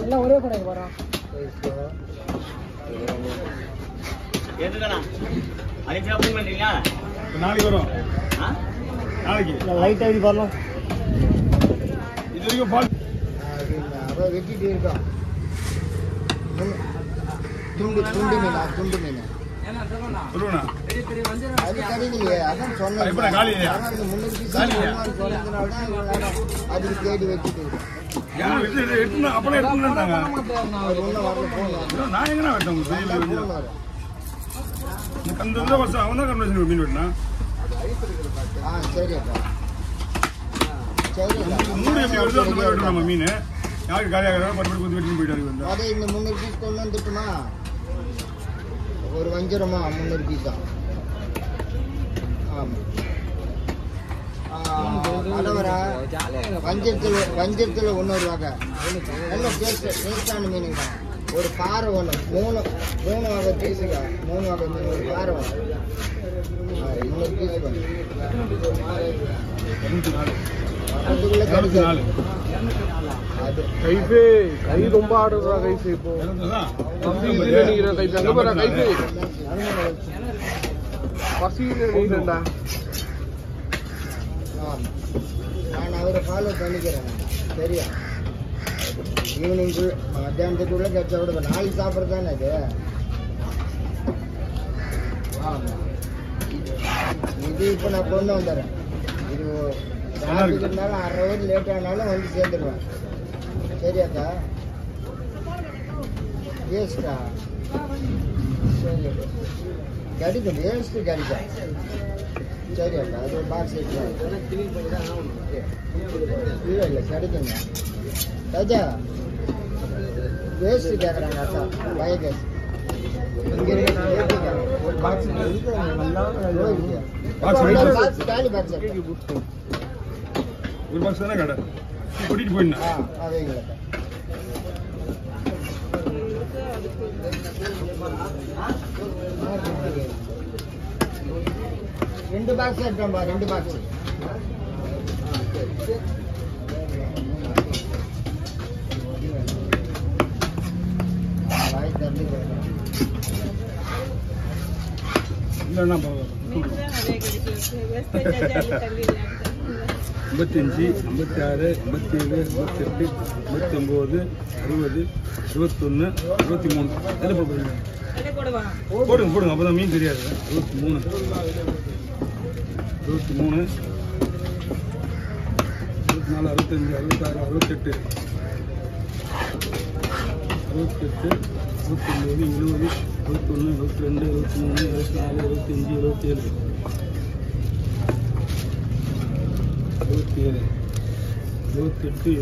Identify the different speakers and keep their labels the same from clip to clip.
Speaker 1: எல்லாம் ஒரே கடைக்கு போறோம்.
Speaker 2: எதுதானா அரிசியா ஃபோன் பண்றீங்களா?
Speaker 3: நாளைக்கு வரும். நாளைக்கு
Speaker 1: லைட் ஆகி வரலாம்.
Speaker 3: இது வரைக்கும் பால்
Speaker 4: அவ வெட்டிட்டு இருக்கோம். துண்டு மீன்
Speaker 3: சொல்லுண்ணா.
Speaker 4: அது கிடைக்கலையே. அதான் சொன்னேன்.
Speaker 3: இப்போ காலி இல்லையா?
Speaker 4: 300 பீஸ் சொன்னதுனால தான் அதுக்கு தேடி வச்சுட்டு இருக்கோம்.
Speaker 3: ஏன்னா எடுத்துனா அப்பலாம் எடுத்துனாங்க.
Speaker 4: அது ஒன்றும் வரல போகணும்.
Speaker 3: நான் எங்கன்னா வெட்டேன் உங்களுக்கு தெரியல. அந்த இதில் வருஷம் அவன் தான் கன்வென்ஷன் மீன் வெட்டினா.
Speaker 4: சரிப்பா சரி.
Speaker 3: மூணு எப்படி வருது அந்த மாதிரி வெட்டணும் நம்ம மீன். யாருக்கு காலியாக பட்டு கொஞ்சம் வெட்டி போயிட்டாரு வந்து.
Speaker 4: அதே இந்த 300 பீஸ் கொண்டு வந்துட்டுமா? ஒரு வஞ்சிரமா 300 பீஸ் தான். ஆமாம். அதவரா வஞ்சத்தில் இன்னொரு வகை நல்ல டேஸ்டான மீனுங்க தான். ஒரு பாறை ஒன்று மூணு வகை பீஸுங்க. 3 வகை மீன் ஒரு பாறை ஒன்று 300 பீஸ் ஒன்று. அதுக்குள்ளே கிடைக்காது. அது
Speaker 1: கை ரொம்ப ஆடுறா கைஃபே. இப்போ கைஃபே அங்க போறா கைஃபே. பசியில நீடா.
Speaker 4: நான் அவரை ஃபாலோ பண்ணிக்கிறேன். சரியா? ஈவினிங்குள்ள மத்தியானத்துக்குள்ளே கிடைச்சா கூட நாளைக்கு சாப்பிட்றது தானே அது. ஆமாம். இது இப்போ நான் கொண்டு வந்துடுறேன். இது டிராஃபிக் இருந்தாலும் 1/2 ஹவர் லேட் ஆனாலும் வந்து சேர்ந்துருவேன். சரியாக்கா? வேஸ்ட்டா? சரி கிடைக்கும். வேஸ்ட்டு கிடைக்கும். சரியாக்கா? அது ஒரு பாக்ஸ் எடுத்துக்கலாம். இல்லை கிடைக்குங்க. ராஜா வேஸ்ட்டு கேட்குறாங்க அக்கா. பயோகேஸ் இங்கே இருக்கு. ஒரு பாக்ஸ் காலி பாக்ஸ்
Speaker 3: ஒரு பாக்ஸ் தானே கடை கூட்டிட்டு போயிடணும்.
Speaker 4: அதேங்களா? ரெண்டு பாக்ஸ் எடுத்தோம்பா. 2 பாக்ஸ்.
Speaker 3: இல்லைன்னா 55, 56, 57, 58, 59, 60, 21, 23. எதை போடுங்க? போடுங்க. அப்பதான் மீன் தெரியாது. 23, 24, 65, 66, 68, 69, 70, 71, 72, 23, 24, 25, 27, 27, 28,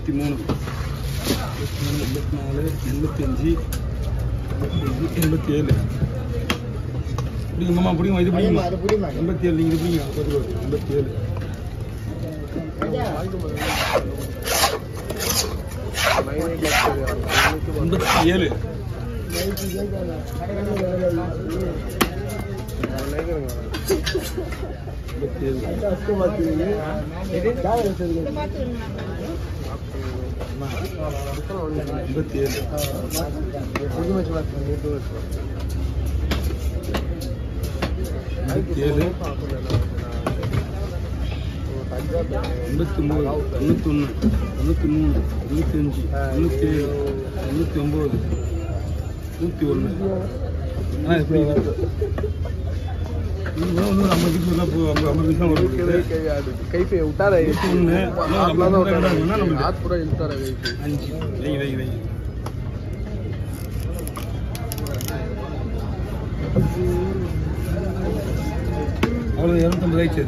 Speaker 3: 29, 80, 83, 84, 85, 87. பிடிங்க மாமா, பிடிங்க. இது பிடிங்க. 87 நீங்கள் பிடிங்க. 87.
Speaker 1: கைஃபே விட்டார ஆத்புரா இழுத்தார
Speaker 3: அவ்வளோ 250 ஆயிடுச்சு.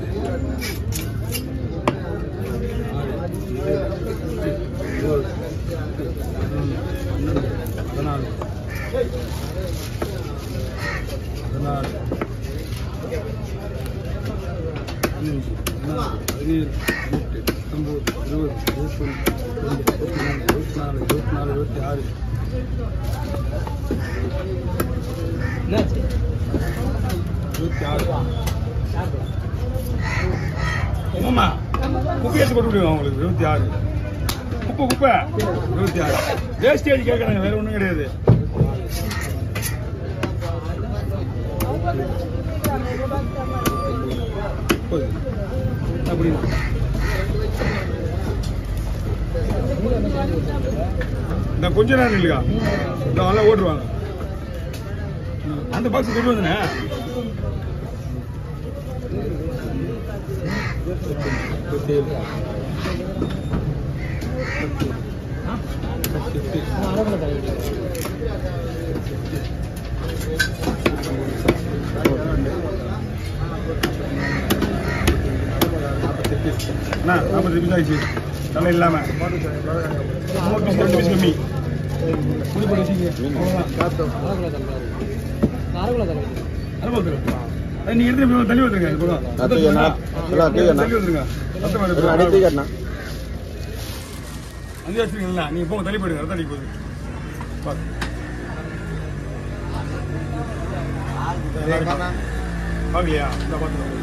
Speaker 3: Mama. குப்பை எடுத்து போட்டு விடுவோம் உங்களுக்கு 26. குப்பை 26. வேஸ்டேஜ் கேட்கறாங்க, வேற ஒன்றும் கிடையாது. அப்படி இந்த கொஞ்ச நேரம் இல்லையா, இந்த நல்லா ஓட்டுருவாங்க. அந்த பாக்ஸ் கொண்டு வந்தனே அண்ணா 40 பீஸ் ஆயிடுச்சு தலை இல்லாம. 2 பீஸ் கம்மி புடி போட்டு வச்சுங்க. நீங்க எடுத்து தள்ளி வந்துருங்க. தள்ளி வந்துருங்க. அங்கே வச்சுருக்கீங்களா, நீங்க போங்க தள்ளி போயிடுங்க. ரத்தம் அடிக்க போகுது. பார்க்கலையா? இந்த பார்த்துக்கோங்க.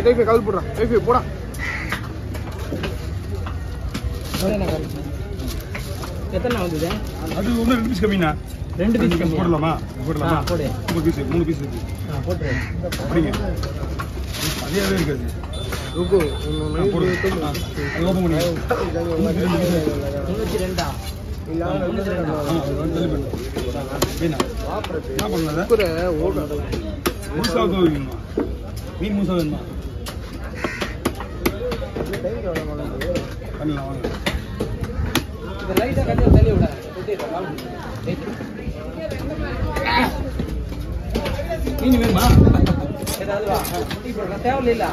Speaker 1: கைஃபை கால் போடுறா. கைஃபை போடா.
Speaker 2: எத்தனை வந்தது?
Speaker 3: அது 2 பீஸ் கம்மிண்ணா.
Speaker 2: 2 பீஸ் கம்மி
Speaker 3: போடலாமா? போடலாமா?
Speaker 2: போடு.
Speaker 3: 3 பீஸ் 3 பீஸ் இருக்கு.
Speaker 2: போட்டுரு.
Speaker 3: அப்படிங்க அதே இருக்காது.
Speaker 1: ருக்கு
Speaker 3: போடு. அது ஓப்பன் பண்ணி
Speaker 2: 92
Speaker 3: என்ன பண்ணல முழுசாக வேணுமா? மீன் முழுசாக வேணுமா? பண்ணலாம் வாங்க. மீன் வேணுமா? தேவையில்லை.